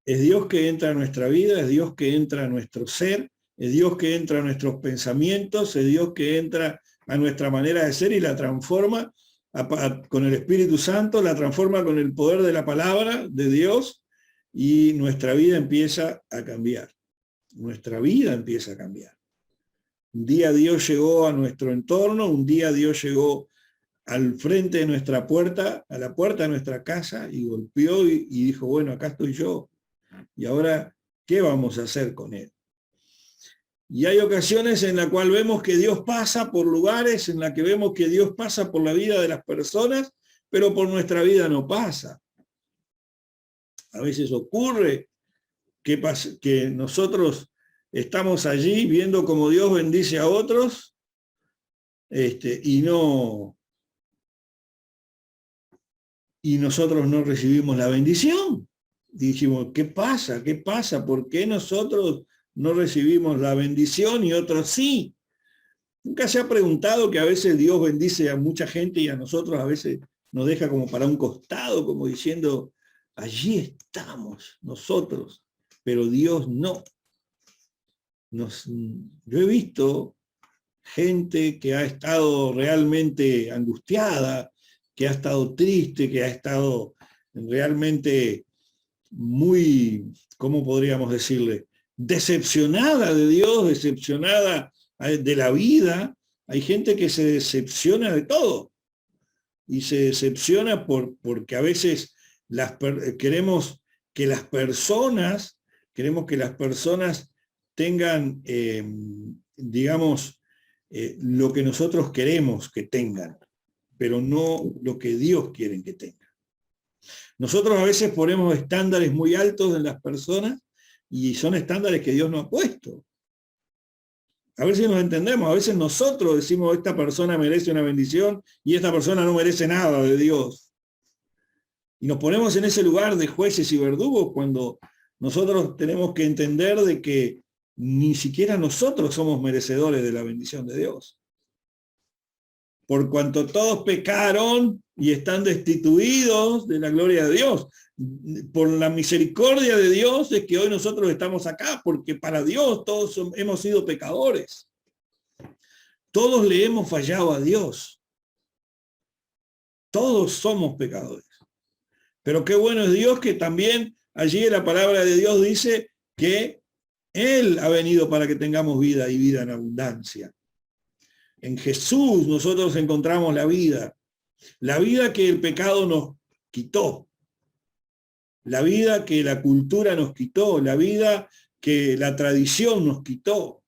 Es Dios que entra a nuestra vida, es Dios que entra a nuestro ser, es Dios que entra a nuestros pensamientos, es Dios que entra a nuestra manera de ser y la transforma con el Espíritu Santo, la transforma con el poder de la palabra de Dios y nuestra vida empieza a cambiar. Nuestra vida empieza a cambiar. Un día Dios llegó a nuestro entorno, un día Dios llegó al frente de nuestra puerta, a la puerta de nuestra casa y golpeó y dijo, bueno, acá estoy yo. Y ahora, ¿qué vamos a hacer con él? Y hay ocasiones en las cuales vemos que Dios pasa por lugares, en las que vemos que Dios pasa por la vida de las personas, pero por nuestra vida no pasa. A veces ocurre que nosotros estamos allí viendo cómo Dios bendice a otros y nosotros no recibimos la bendición. Dijimos, ¿qué pasa? ¿Qué pasa? ¿Por qué nosotros no recibimos la bendición y otros sí? ¿Nunca se ha preguntado que a veces Dios bendice a mucha gente y a nosotros a veces nos deja como para un costado, como diciendo, allí estamos nosotros, pero Dios no? Yo he visto gente que ha estado realmente angustiada, que ha estado triste, que ha estado realmente muy, ¿cómo podríamos decirle? Decepcionada de Dios, decepcionada de la vida. Hay gente que se decepciona de todo y se decepciona porque a veces queremos que las personas tengan, digamos, lo que nosotros queremos que tengan, pero no lo que Dios quiere que tengan. Nosotros a veces ponemos estándares muy altos en las personas y son estándares que Dios no ha puesto. A ver si nos entendemos, a veces nosotros decimos esta persona merece una bendición y esta persona no merece nada de Dios. Y nos ponemos en ese lugar de jueces y verdugos cuando nosotros tenemos que entender de que ni siquiera nosotros somos merecedores de la bendición de Dios. Por cuanto todos pecaron y están destituidos de la gloria de Dios. Por la misericordia de Dios es que hoy nosotros estamos acá, porque para Dios todos hemos sido pecadores. Todos le hemos fallado a Dios. Todos somos pecadores. Pero qué bueno es Dios que también allí en la palabra de Dios dice que Él ha venido para que tengamos vida y vida en abundancia. En Jesús nosotros encontramos la vida que el pecado nos quitó, la vida que la cultura nos quitó, la vida que la tradición nos quitó,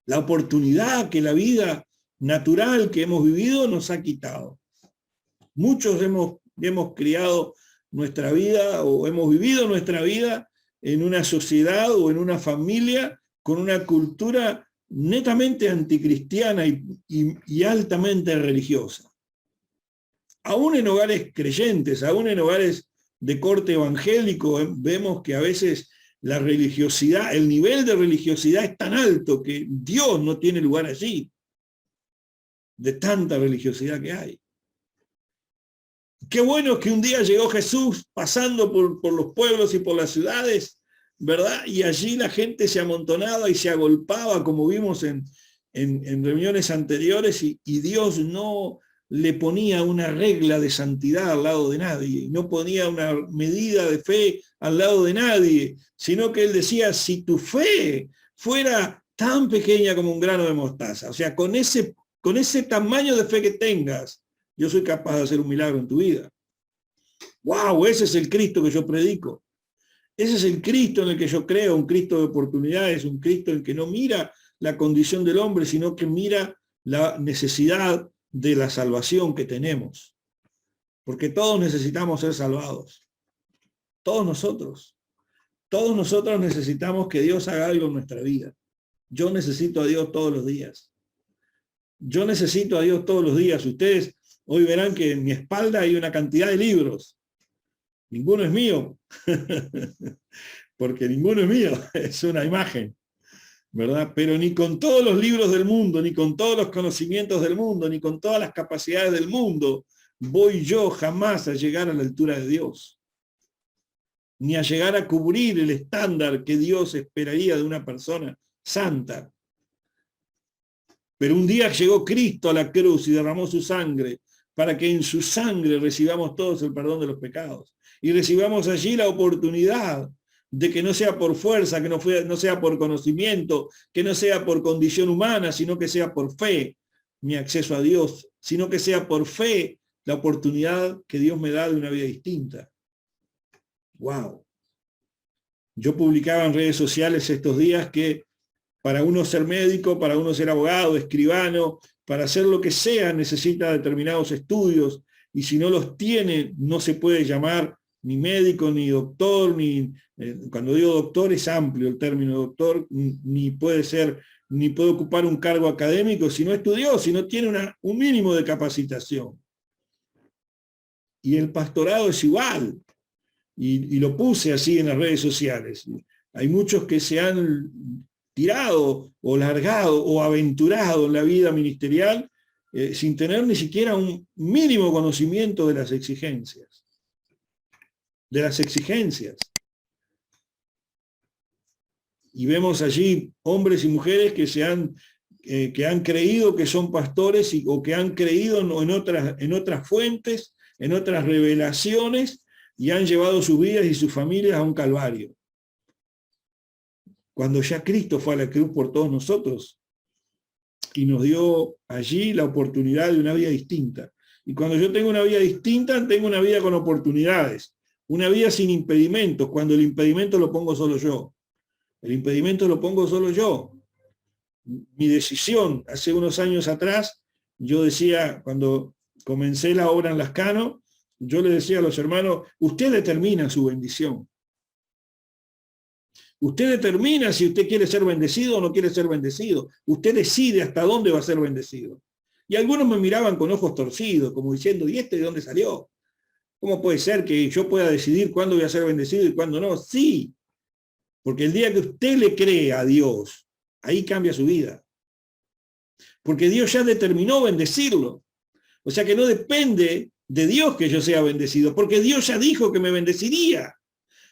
la oportunidad que la vida natural que hemos vivido nos ha quitado. Muchos hemos criado nuestra vida o hemos vivido nuestra vida en una sociedad o en una familia con una cultura netamente anticristiana y altamente religiosa. Aún en hogares creyentes, aún en hogares de corte evangélico, vemos que a veces la religiosidad, el nivel de religiosidad es tan alto que Dios no tiene lugar allí, de tanta religiosidad que hay. Qué bueno que un día llegó Jesús pasando por los pueblos y por las ciudades, ¿verdad? Y allí la gente se amontonaba y se agolpaba, como vimos en reuniones anteriores, y Dios no le ponía una regla de santidad al lado de nadie, no ponía una medida de fe al lado de nadie, sino que Él decía, si tu fe fuera tan pequeña como un grano de mostaza, o sea, con ese tamaño de fe que tengas, yo soy capaz de hacer un milagro en tu vida. ¡Wow! Ese es el Cristo que yo predico. Ese es el Cristo en el que yo creo, un Cristo de oportunidades, un Cristo en el que no mira la condición del hombre, sino que mira la necesidad de la salvación que tenemos. Porque todos necesitamos ser salvados. Todos nosotros necesitamos que Dios haga algo en nuestra vida. Yo necesito a Dios todos los días. Yo necesito a Dios todos los días. Ustedes hoy verán que en mi espalda hay una cantidad de libros. Ninguno es mío, porque ninguno es mío, es una imagen, ¿verdad? Pero ni con todos los libros del mundo, ni con todos los conocimientos del mundo, ni con todas las capacidades del mundo, voy yo jamás a llegar a la altura de Dios. ni a llegar a cubrir el estándar que Dios esperaría de una persona santa. Pero un día llegó Cristo a la cruz y derramó su sangre para que en su sangre recibamos todos el perdón de los pecados. Y recibamos allí la oportunidad de que no sea por fuerza, que no sea por conocimiento, que no sea por condición humana, sino que sea por fe mi acceso a Dios, sino que sea por fe la oportunidad que Dios me da de una vida distinta. ¡Wow! Yo publicaba en redes sociales estos días que para uno ser médico, para uno ser abogado, escribano, para hacer lo que sea necesita determinados estudios, y si no los tiene no se puede llamar ni médico, ni doctor, cuando digo doctor es amplio el término doctor, ni puede ocupar un cargo académico si no estudió, si no tiene un mínimo de capacitación. Y el pastorado es igual, y lo puse así en las redes sociales. Hay muchos que se han tirado o largado o aventurado en la vida ministerial sin tener ni siquiera un mínimo conocimiento de las exigencias. Y vemos allí hombres y mujeres que han creído que son pastores o que han creído en otras fuentes, en otras revelaciones, y han llevado sus vidas y sus familias a un calvario. Cuando ya Cristo fue a la cruz por todos nosotros y nos dio allí la oportunidad de una vida distinta. Y cuando yo tengo una vida distinta, tengo una vida con oportunidades, una vida sin impedimentos, cuando el impedimento lo pongo solo yo. El impedimento lo pongo solo yo. Mi decisión, hace unos años atrás, yo decía, cuando comencé la obra en Lascano, yo le decía a los hermanos, usted determina su bendición. Usted determina si usted quiere ser bendecido o no quiere ser bendecido. Usted decide hasta dónde va a ser bendecido. Y algunos me miraban con ojos torcidos, como diciendo, ¿y este de dónde salió? ¿Cómo puede ser que yo pueda decidir cuándo voy a ser bendecido y cuándo no? Sí, porque el día que usted le cree a Dios, ahí cambia su vida. Porque Dios ya determinó bendecirlo. O sea que no depende de Dios que yo sea bendecido, porque Dios ya dijo que me bendeciría.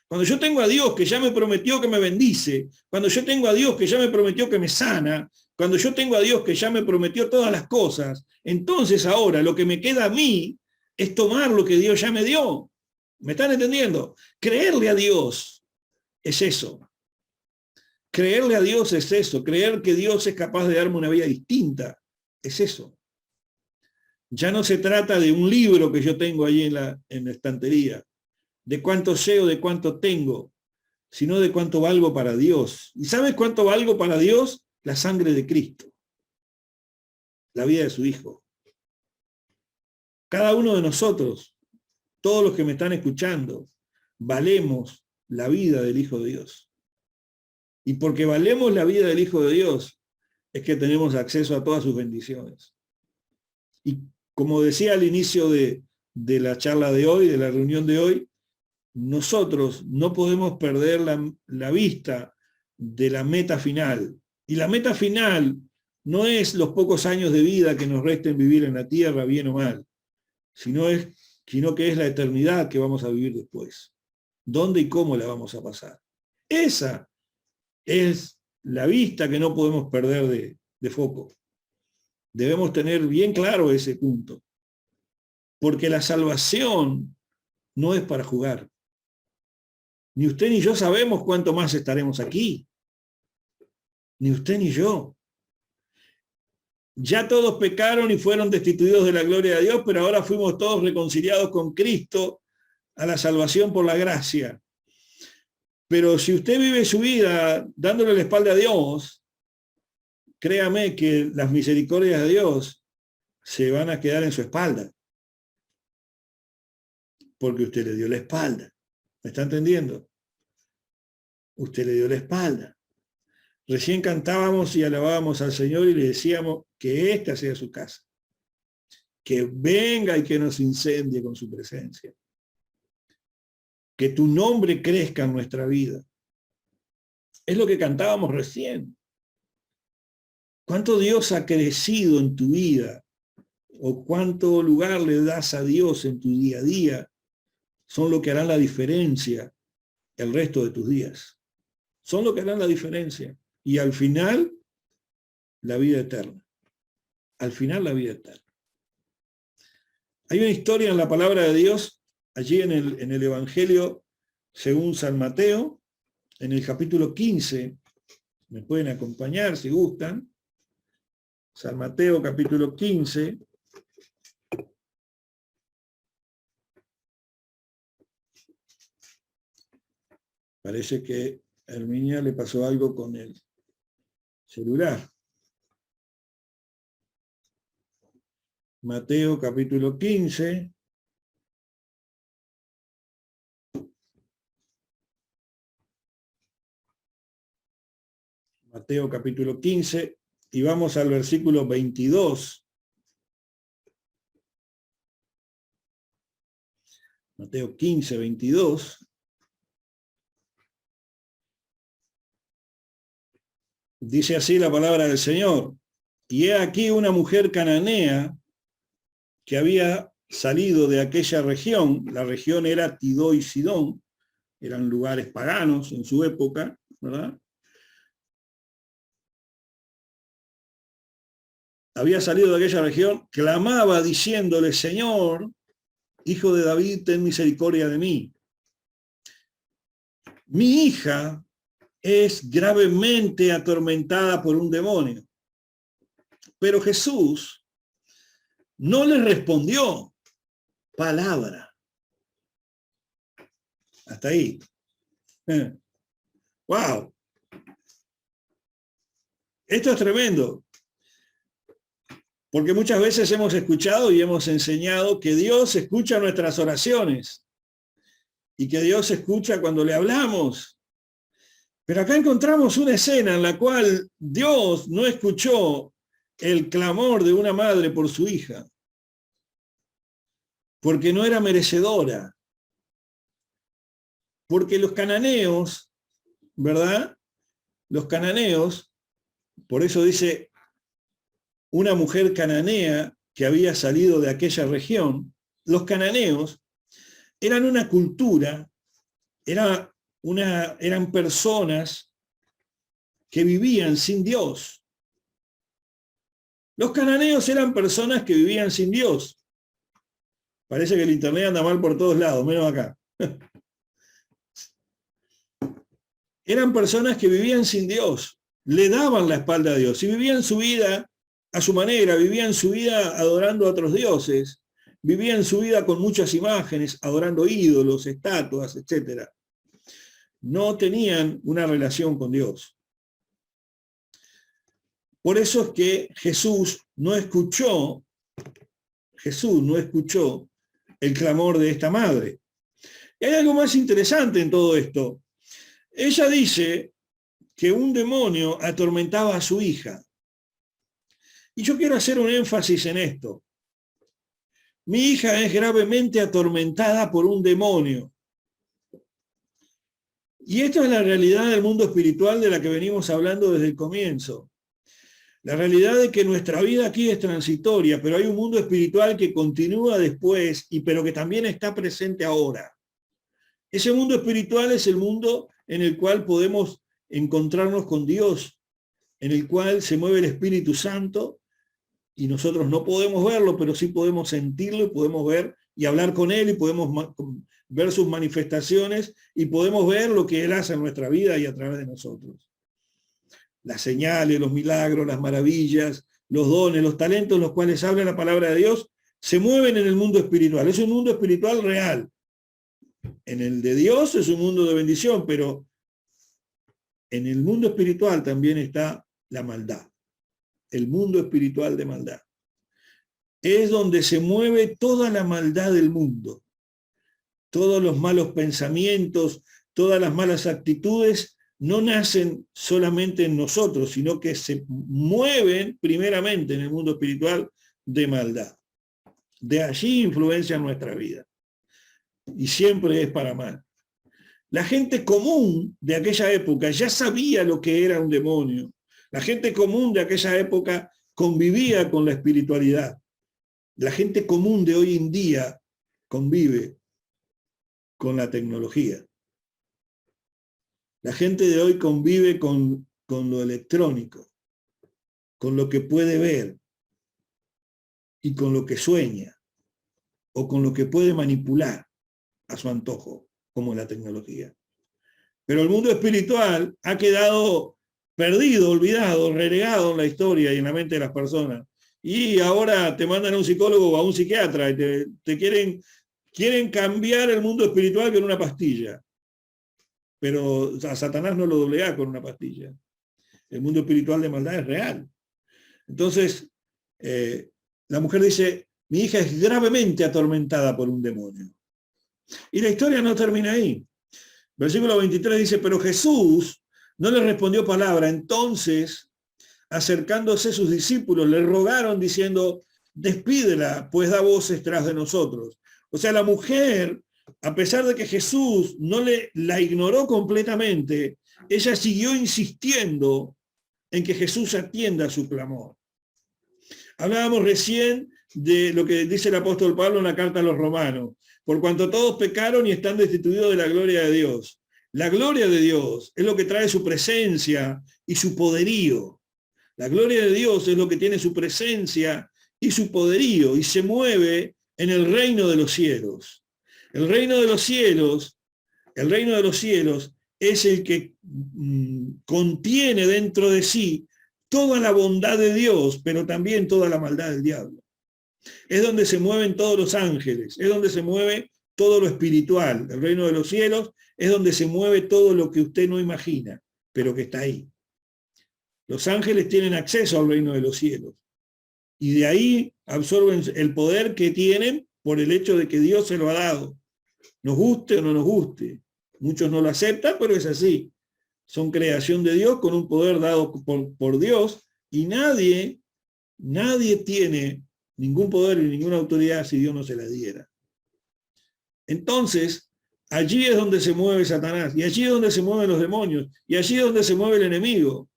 Cuando yo tengo a Dios que ya me prometió que me bendice, cuando yo tengo a Dios que ya me prometió que me sana, cuando yo tengo a Dios que ya me prometió todas las cosas, entonces ahora lo que me queda a mí es tomar lo que Dios ya me dio. ¿Me están entendiendo? Creerle a Dios es eso. Creerle a Dios es eso. Creer que Dios es capaz de darme una vida distinta es eso. Ya no se trata de un libro que yo tengo ahí en la estantería, de cuánto sé o de cuánto tengo, sino de cuánto valgo para Dios. ¿Y sabes cuánto valgo para Dios? La sangre de Cristo, la vida de su Hijo. Cada uno de nosotros, todos los que me están escuchando, valemos la vida del Hijo de Dios. Y porque valemos la vida del Hijo de Dios, es que tenemos acceso a todas sus bendiciones. Y como decía al inicio de la charla de hoy, de la reunión de hoy, nosotros no podemos perder la vista de la meta final. Y la meta final no es los pocos años de vida que nos resten vivir en la tierra, bien o mal, sino que es la eternidad que vamos a vivir después. ¿Dónde y cómo la vamos a pasar? Esa es la vista que no podemos perder de foco. Debemos tener bien claro ese punto. Porque la salvación no es para jugar. Ni usted ni yo sabemos cuánto más estaremos aquí. Ni usted ni yo. Ya todos pecaron y fueron destituidos de la gloria de Dios, pero ahora fuimos todos reconciliados con Cristo a la salvación por la gracia. Pero si usted vive su vida dándole la espalda a Dios, créame que las misericordias de Dios se van a quedar en su espalda. Porque usted le dio la espalda. ¿Me está entendiendo? Usted le dio la espalda. Recién cantábamos y alabábamos al Señor y le decíamos que esta sea su casa. Que venga y que nos incendie con su presencia. Que tu nombre crezca en nuestra vida. Es lo que cantábamos recién. ¿Cuánto Dios ha crecido en tu vida? ¿O cuánto lugar le das a Dios en tu día a día? Son lo que harán la diferencia el resto de tus días. Son lo que harán la diferencia. Y al final, la vida eterna. Al final, la vida eterna. Hay una historia en la palabra de Dios, allí en el Evangelio según San Mateo, en el capítulo 15, me pueden acompañar si gustan. San Mateo capítulo 15. Parece que a Herminia le pasó algo con el celular. Mateo capítulo 15. Mateo capítulo 15. Y vamos al versículo 22. Mateo 15, 22. Dice así la palabra del Señor. Y he aquí una mujer cananea que había salido de aquella región. La región era Tidó y Sidón. Eran lugares paganos en su época, ¿verdad? Había salido de aquella región, clamaba diciéndole, Señor, Hijo de David, ten misericordia de mí. Mi hija es gravemente atormentada por un demonio. Pero Jesús no le respondió palabra. Hasta ahí. ¡Wow! Esto es tremendo. Porque muchas veces hemos escuchado y hemos enseñado que Dios escucha nuestras oraciones y que Dios escucha cuando le hablamos. Pero acá encontramos una escena en la cual Dios no escuchó el clamor de una madre por su hija, porque no era merecedora. Porque los cananeos, ¿verdad? Los cananeos, por eso dice una mujer cananea que había salido de aquella región, los cananeos eran una cultura, eran personas que vivían sin Dios. Los cananeos eran personas que vivían sin Dios. Parece que el internet anda mal por todos lados, menos acá. Eran personas que vivían sin Dios, le daban la espalda a Dios y vivían su vida a su manera, vivían su vida adorando a otros dioses, vivían su vida con muchas imágenes, adorando ídolos, estatuas, etc. No tenían una relación con Dios. Por eso es que Jesús no escuchó el clamor de esta madre. Y hay algo más interesante en todo esto. Ella dice que un demonio atormentaba a su hija. Y yo quiero hacer un énfasis en esto. Mi hija es gravemente atormentada por un demonio. Y esto es la realidad del mundo espiritual de la que venimos hablando desde el comienzo. La realidad de que nuestra vida aquí es transitoria, pero hay un mundo espiritual que continúa después, pero que también está presente ahora. Ese mundo espiritual es el mundo en el cual podemos encontrarnos con Dios, en el cual se mueve el Espíritu Santo, y nosotros no podemos verlo, pero sí podemos sentirlo y podemos ver y hablar con Él y podemos ver sus manifestaciones y podemos ver lo que Él hace en nuestra vida y a través de nosotros. Las señales, los milagros, las maravillas, los dones, los talentos, los cuales habla la palabra de Dios, se mueven en el mundo espiritual. Es un mundo espiritual real. En el de Dios es un mundo de bendición, pero en el mundo espiritual también está la maldad. El mundo espiritual de maldad. Es donde se mueve toda la maldad del mundo. Todos los malos pensamientos, todas las malas actitudes no nacen solamente en nosotros, sino que se mueven primeramente en el mundo espiritual de maldad. De allí influencia nuestra vida. Y siempre es para mal. La gente común de aquella época ya sabía lo que era un demonio. La gente común de aquella época convivía con la espiritualidad. La gente común de hoy en día convive con la tecnología. La gente de hoy convive con lo electrónico, con lo que puede ver y con lo que sueña o con lo que puede manipular a su antojo, como la tecnología. Pero el mundo espiritual ha quedado perdido, olvidado, relegado en la historia y en la mente de las personas. Y ahora te mandan a un psicólogo o a un psiquiatra y te quieren cambiar el mundo espiritual con una pastilla. Pero a Satanás no lo doblega con una pastilla. El mundo espiritual de maldad es real. Entonces, la mujer dice, mi hija es gravemente atormentada por un demonio. Y la historia no termina ahí. Versículo 23 dice, pero Jesús no le respondió palabra. Entonces, acercándose sus discípulos, le rogaron diciendo, despídela, pues da voces tras de nosotros. O sea, la mujer, a pesar de que Jesús no la ignoró completamente, ella siguió insistiendo en que Jesús atienda su clamor. Hablábamos recién de lo que dice el apóstol Pablo en la carta a los romanos. Por cuanto todos pecaron y están destituidos de la gloria de Dios. La gloria de Dios es lo que trae su presencia y su poderío. La gloria de Dios es lo que tiene su presencia y su poderío y se mueve en el reino de los cielos. El reino de los cielos es el que contiene dentro de sí toda la bondad de Dios, pero también toda la maldad del diablo. Es donde se mueven todos los ángeles, es donde se mueve todo lo espiritual. El reino de los cielos es donde se mueve todo lo que usted no imagina, pero que está ahí. Los ángeles tienen acceso al reino de los cielos y de ahí absorben el poder que tienen por el hecho de que Dios se lo ha dado. Nos guste o no nos guste. Muchos no lo aceptan, pero es así. Son creación de Dios con un poder dado por Dios y nadie tiene ningún poder y ninguna autoridad si Dios no se la diera. Entonces, allí es donde se mueve Satanás, y allí es donde se mueven los demonios, y allí es donde se mueve el enemigo.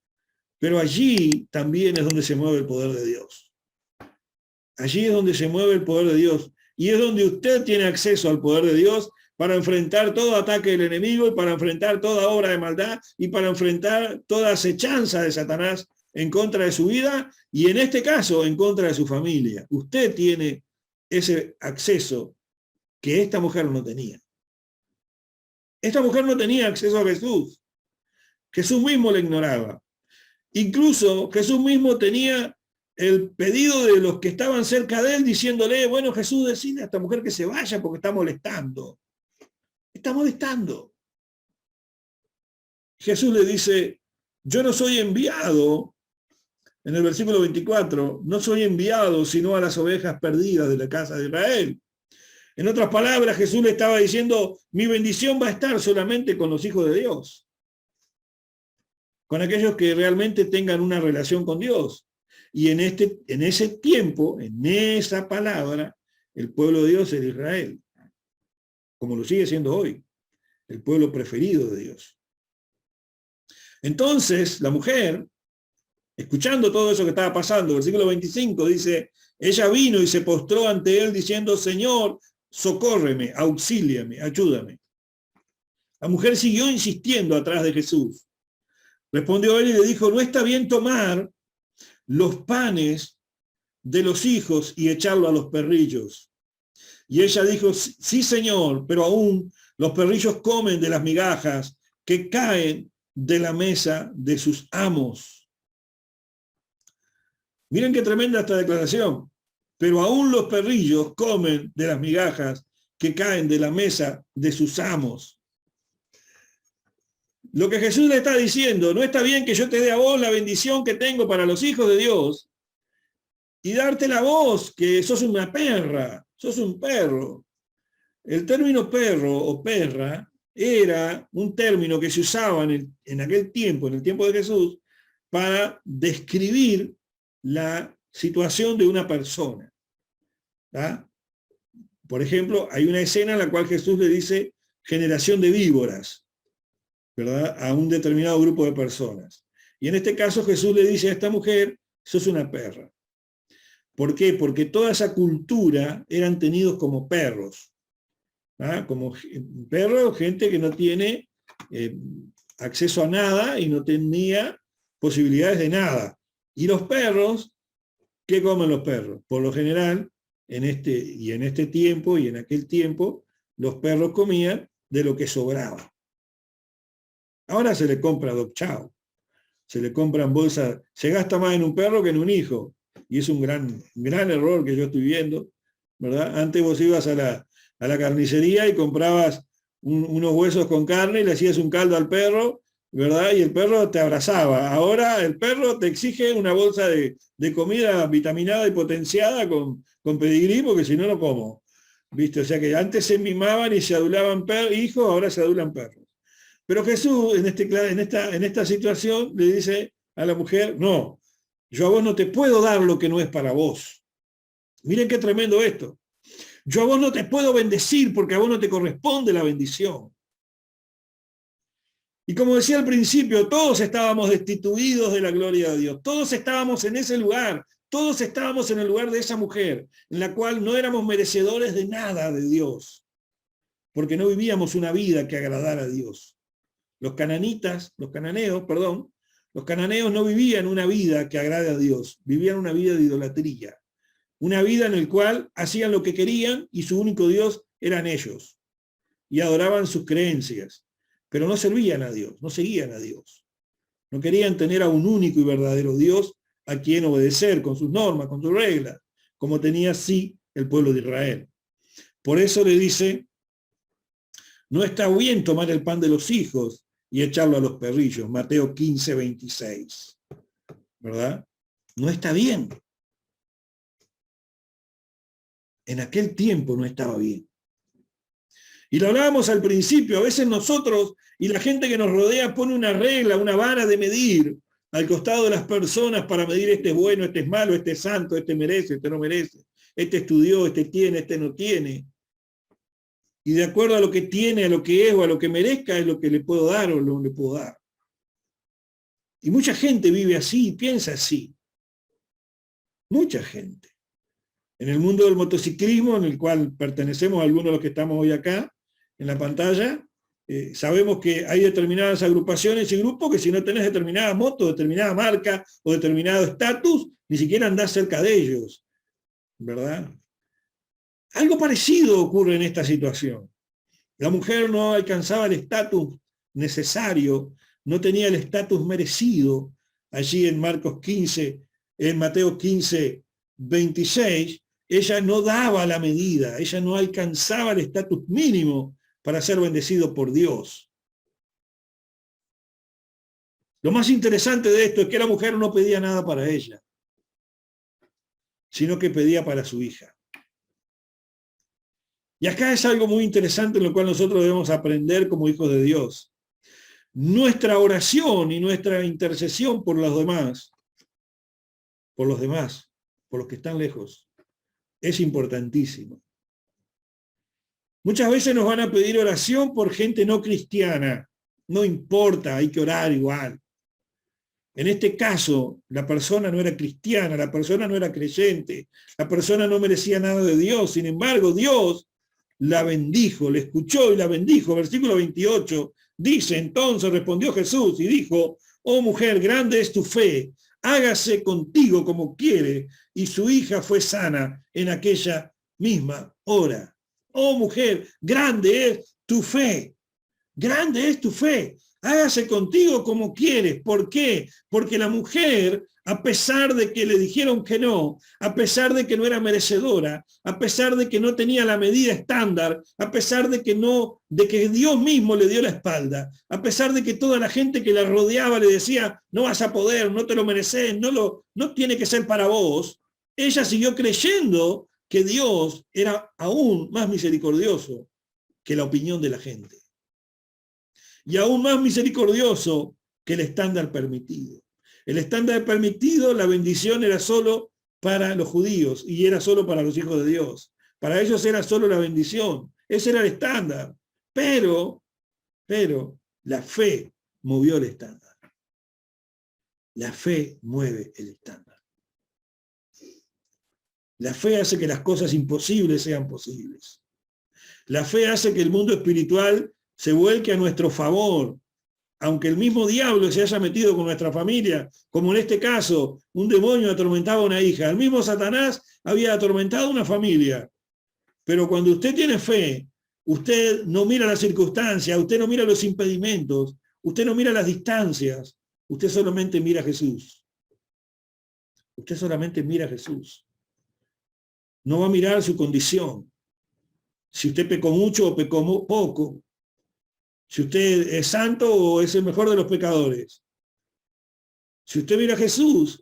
Pero allí también es donde se mueve el poder de Dios. Allí es donde se mueve el poder de Dios. Y es donde usted tiene acceso al poder de Dios para enfrentar todo ataque del enemigo, y para enfrentar toda obra de maldad, y para enfrentar toda acechanza de Satanás en contra de su vida y en este caso en contra de su familia. Usted tiene ese acceso que esta mujer no tenía. Esta mujer no tenía acceso a Jesús. Jesús mismo la ignoraba. Incluso Jesús mismo tenía el pedido de los que estaban cerca de él diciéndole, bueno, Jesús, decide a esta mujer que se vaya porque está molestando. Está molestando. Jesús le dice, yo no soy enviado. En el versículo 24, no soy enviado sino a las ovejas perdidas de la casa de Israel. En otras palabras, Jesús le estaba diciendo, mi bendición va a estar solamente con los hijos de Dios, con aquellos que realmente tengan una relación con Dios. Y en ese tiempo, en esa palabra, el pueblo de Dios era Israel, como lo sigue siendo hoy, el pueblo preferido de Dios. Entonces, la mujer, escuchando todo eso que estaba pasando, versículo 25 dice, ella vino y se postró ante él diciendo, Señor, socórreme, auxíliame, ayúdame. La mujer siguió insistiendo atrás de Jesús. Respondió él y le dijo, no está bien tomar los panes de los hijos y echarlo a los perrillos. Y ella dijo, sí, Señor, pero aún los perrillos comen de las migajas que caen de la mesa de sus amos. Miren qué tremenda esta declaración. Pero aún los perrillos comen de las migajas que caen de la mesa de sus amos. Lo que Jesús le está diciendo, no está bien que yo te dé a vos la bendición que tengo para los hijos de Dios y darte la voz, que sos una perra, sos un perro. El término perro o perra era un término que se usaba en aquel tiempo, en el tiempo de Jesús, para describir la situación de una persona. ¿Ah? Por ejemplo, hay una escena en la cual Jesús le dice generación de víboras, ¿verdad?, a un determinado grupo de personas. Y en este caso Jesús le dice a esta mujer, sos una perra. ¿Por qué? Porque toda esa cultura eran tenidos como perros. ¿Ah? Como perros, gente que no tiene acceso a nada y no tenía posibilidades de nada. Y los perros, ¿qué comen los perros? Por lo general, en este tiempo y en aquel tiempo, los perros comían de lo que sobraba. Ahora se le compra Dog Chow, se le compran bolsas, se gasta más en un perro que en un hijo. Y es un gran error que yo estoy viendo, ¿verdad? Antes vos ibas a la carnicería y comprabas unos huesos con carne y le hacías un caldo al perro, ¿verdad? Y el perro te abrazaba. Ahora el perro te exige una bolsa de comida vitaminada y potenciada con pedigrí, porque si no, no como. ¿Viste? O sea que antes se mimaban y se adulaban hijos, ahora se adulan perros. Pero Jesús en esta situación le dice a la mujer, no, yo a vos no te puedo dar lo que no es para vos. Miren qué tremendo esto. Yo a vos no te puedo bendecir porque a vos no te corresponde la bendición. Y como decía al principio, todos estábamos destituidos de la gloria de Dios. Todos estábamos en ese lugar. Todos estábamos en el lugar de esa mujer, en la cual no éramos merecedores de nada de Dios, porque no vivíamos una vida que agradara a Dios. Los cananeos no vivían una vida que agrade a Dios, vivían una vida de idolatría. Una vida en la cual hacían lo que querían y su único Dios eran ellos. Y adoraban sus creencias. Pero no servían a Dios, no seguían a Dios. No querían tener a un único y verdadero Dios a quien obedecer con sus normas, con sus reglas, como tenía sí el pueblo de Israel. Por eso le dice, no está bien tomar el pan de los hijos y echarlo a los perrillos. Mateo 15, 26. ¿Verdad? No está bien. En aquel tiempo no estaba bien. Y lo hablábamos al principio, a veces nosotros y la gente que nos rodea pone una regla, una vara de medir al costado de las personas para medir este es bueno, este es malo, este es santo, este merece, este no merece, este estudió, este tiene, este no tiene. Y de acuerdo a lo que tiene, a lo que es o a lo que merezca es lo que le puedo dar o no le puedo dar. Y mucha gente vive así, piensa así. Mucha gente. En el mundo del motociclismo, en el cual pertenecemos a algunos de los que estamos hoy acá, en la pantalla, sabemos que hay determinadas agrupaciones y grupos que si no tenés determinada moto, determinada marca o determinado estatus, ni siquiera andás cerca de ellos, ¿verdad? Algo parecido ocurre en esta situación. La mujer no alcanzaba el estatus necesario, no tenía el estatus merecido. Allí en Mateo 15, 26, ella no daba la medida, ella no alcanzaba el estatus mínimo para ser bendecido por Dios. Lo más interesante de esto es que la mujer no pedía nada para ella, sino que pedía para su hija. Y acá es algo muy interesante en lo cual nosotros debemos aprender como hijos de Dios. Nuestra oración y nuestra intercesión por los demás, por los que están lejos, es importantísimo. Muchas veces nos van a pedir oración por gente no cristiana. No importa, hay que orar igual. En este caso, la persona no era cristiana, la persona no era creyente, la persona no merecía nada de Dios. Sin embargo, Dios la bendijo, le escuchó y la bendijo. Versículo 28 dice, entonces respondió Jesús y dijo, oh mujer, grande es tu fe, hágase contigo como quiere. Y su hija fue sana en aquella misma hora. Oh mujer, grande es tu fe. Grande es tu fe. Hágase contigo como quieres. ¿Por qué? Porque la mujer, a pesar de que le dijeron que no, a pesar de que no era merecedora, a pesar de que no tenía la medida estándar, a pesar de que Dios mismo le dio la espalda, a pesar de que toda la gente que la rodeaba le decía, no vas a poder, no te lo mereces, no tiene que ser para vos, ella siguió creyendo que Dios era aún más misericordioso que la opinión de la gente. Y aún más misericordioso que el estándar permitido. El estándar permitido, la bendición era solo para los judíos y era solo para los hijos de Dios. Para ellos era solo la bendición. Ese era el estándar. Pero la fe movió el estándar. La fe mueve el estándar. La fe hace que las cosas imposibles sean posibles. La fe hace que el mundo espiritual se vuelque a nuestro favor. aunque el mismo diablo se haya metido con nuestra familia, como en este caso, un demonio atormentaba a una hija, el mismo Satanás había atormentado a una familia. Pero cuando usted tiene fe, usted no mira las circunstancias, usted no mira los impedimentos, usted no mira las distancias, usted solamente mira a Jesús. Usted solamente mira a Jesús. No va a mirar su condición. Si usted pecó mucho o pecó poco. Si usted es santo o es el mejor de los pecadores. Si usted mira a Jesús,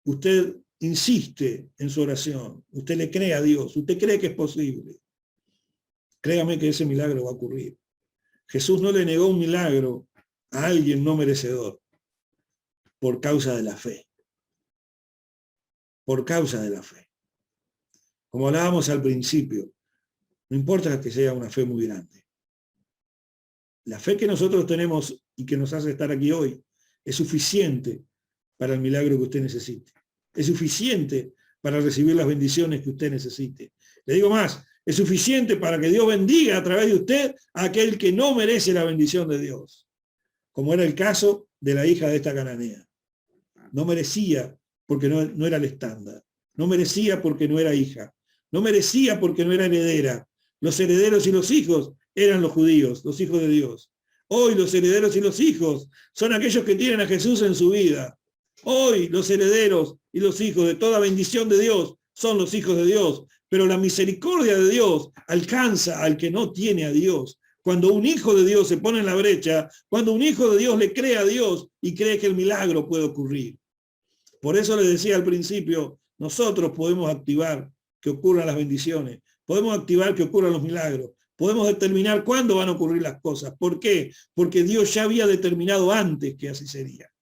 usted insiste en su oración. Usted le cree a Dios. Usted cree que es posible. Créame que ese milagro va a ocurrir. Jesús no le negó un milagro a alguien no merecedor por causa de la fe. Por causa de la fe. Como hablábamos al principio, no importa que sea una fe muy grande. La fe que nosotros tenemos y que nos hace estar aquí hoy es suficiente para el milagro que usted necesite. Es suficiente para recibir las bendiciones que usted necesite. Le digo más, es suficiente para que Dios bendiga a través de usted a aquel que no merece la bendición de Dios. Como era el caso de la hija de esta cananea. No merecía porque no era el estándar. No merecía porque no era hija. No merecía porque no era heredera. Los herederos y los hijos eran los judíos, los hijos de Dios. Hoy los herederos y los hijos son aquellos que tienen a Jesús en su vida. Hoy los herederos y los hijos de toda bendición de Dios son los hijos de Dios. Pero la misericordia de Dios alcanza al que no tiene a Dios. Cuando un hijo de Dios se pone en la brecha, cuando un hijo de Dios le cree a Dios y cree que el milagro puede ocurrir. Por eso les decía al principio, nosotros podemos activar que ocurran las bendiciones, podemos activar que ocurran los milagros, podemos determinar cuándo van a ocurrir las cosas. ¿Por qué? Porque Dios ya había determinado antes que así sería.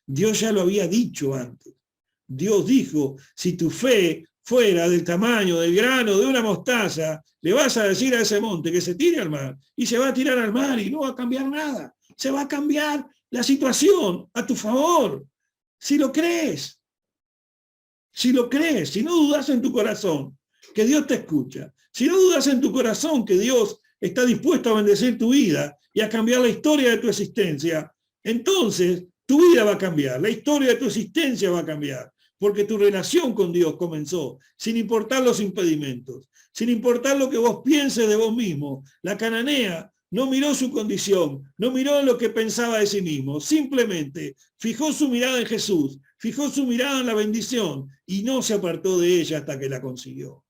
Dios ya lo había dicho antes. Dios dijo, si tu fe fuera del tamaño del grano de una mostaza, le vas a decir a ese monte que se tire al mar, y se va a tirar al mar y no va a cambiar nada. Se va a cambiar la situación a tu favor. Si lo crees, si no dudas en tu corazón que Dios te escucha, si no dudas en tu corazón que Dios está dispuesto a bendecir tu vida y a cambiar la historia de tu existencia, entonces tu vida va a cambiar, la historia de tu existencia va a cambiar, porque tu relación con Dios comenzó, sin importar los impedimentos, sin importar lo que vos pienses de vos mismo. La cananea no miró su condición, no miró lo que pensaba de sí mismo, simplemente fijó su mirada en Jesús, fijó su mirada en la bendición y no se apartó de ella hasta que la consiguió.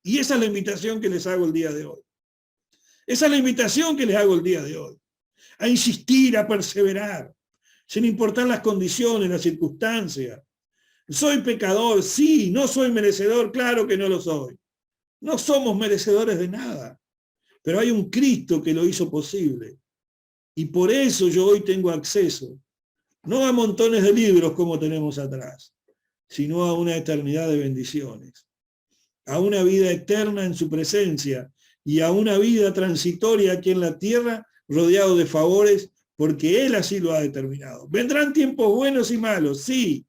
Y esa es la invitación que les hago el día de hoy. Esa es la invitación que les hago el día de hoy. A insistir, a perseverar, sin importar las condiciones, las circunstancias. ¿Soy pecador? Sí. ¿No soy merecedor? Claro que no lo soy. No somos merecedores de nada. Pero hay un Cristo que lo hizo posible. Y por eso yo hoy tengo acceso, no a montones de libros como tenemos atrás, sino a una eternidad de bendiciones, a una vida eterna en su presencia y a una vida transitoria aquí en la tierra, rodeado de favores, porque Él así lo ha determinado. Vendrán tiempos buenos y malos, sí.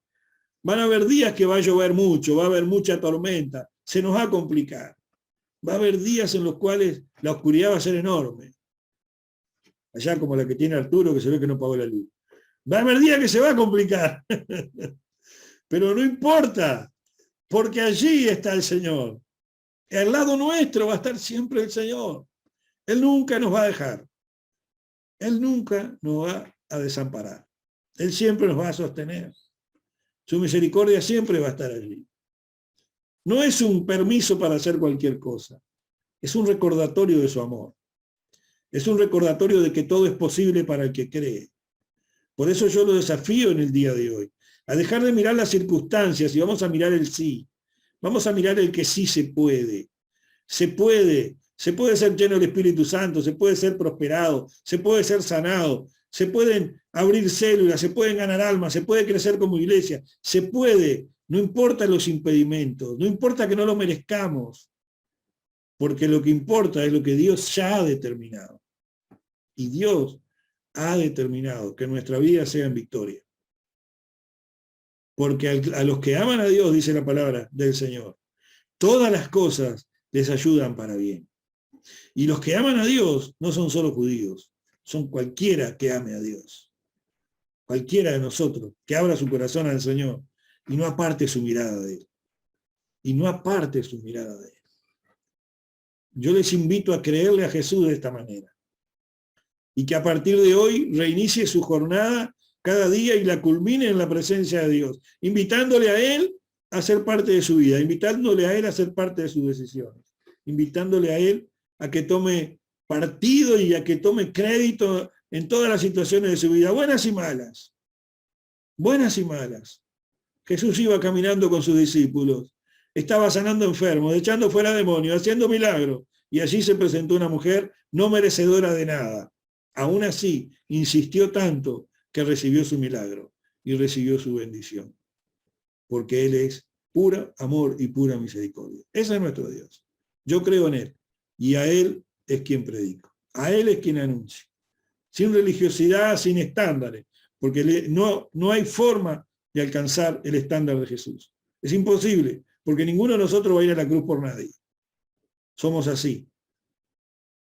Van a haber días que va a llover mucho, va a haber mucha tormenta, se nos va a complicar. Va a haber días en los cuales la oscuridad va a ser enorme. Allá como la que tiene Arturo, que se ve que no pagó la luz. Va a haber días que se va a complicar. Pero no importa, porque allí está el Señor. Al lado nuestro va a estar siempre el Señor. Él nunca nos va a dejar. Él nunca nos va a desamparar. Él siempre nos va a sostener. Su misericordia siempre va a estar allí. No es un permiso para hacer cualquier cosa. Es un recordatorio de su amor. Es un recordatorio de que todo es posible para el que cree. Por eso yo lo desafío en el día de hoy, a dejar de mirar las circunstancias y vamos a mirar el sí. Vamos a mirar el que sí se puede. Se puede ser lleno del Espíritu Santo, se puede ser prosperado, se puede ser sanado, se pueden abrir células, se pueden ganar almas, se puede crecer como iglesia, se puede, no importa los impedimentos, no importa que no lo merezcamos, porque lo que importa es lo que Dios ya ha determinado. Y Dios ha determinado que nuestra vida sea en victoria. Porque a los que aman a Dios, dice la palabra del Señor, todas las cosas les ayudan para bien. Y los que aman a Dios no son solo judíos, son cualquiera que ame a Dios. Cualquiera de nosotros que abra su corazón al Señor y no aparte su mirada de Él. Y no aparte su mirada de Él. Yo les invito a creerle a Jesús de esta manera. Y que a partir de hoy reinicie su jornada cada día y la culmine en la presencia de Dios, invitándole a Él a ser parte de su vida, invitándole a Él a ser parte de sus decisiones, invitándole a Él a que tome partido y a que tome crédito en todas las situaciones de su vida, buenas y malas. Buenas y malas. Jesús iba caminando con sus discípulos, estaba sanando enfermos, echando fuera demonios, haciendo milagros, y allí se presentó una mujer no merecedora de nada. Aún así, insistió tanto que recibió su milagro y recibió su bendición, porque Él es puro amor y pura misericordia. Ese es nuestro Dios. Yo creo en Él, y a Él es quien predico, a Él es quien anuncia, sin religiosidad, sin estándares, porque no hay forma de alcanzar el estándar de Jesús. Es imposible, porque ninguno de nosotros va a ir a la cruz por nadie. Somos así.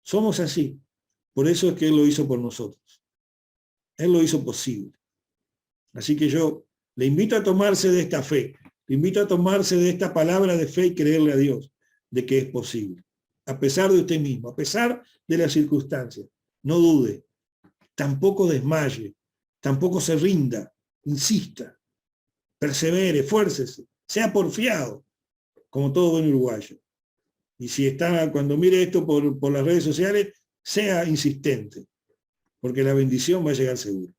Somos así. Por eso es que Él lo hizo por nosotros. Él lo hizo posible. Así que yo le invito a tomarse de esta fe, le invito a tomarse de esta palabra de fe y creerle a Dios de que es posible. A pesar de usted mismo, a pesar de las circunstancias. No dude, tampoco desmaye, tampoco se rinda, insista, persevere, esfuércese, sea porfiado, como todo buen uruguayo. Y si está, cuando mire esto por las redes sociales, sea insistente, porque la bendición va a llegar seguro.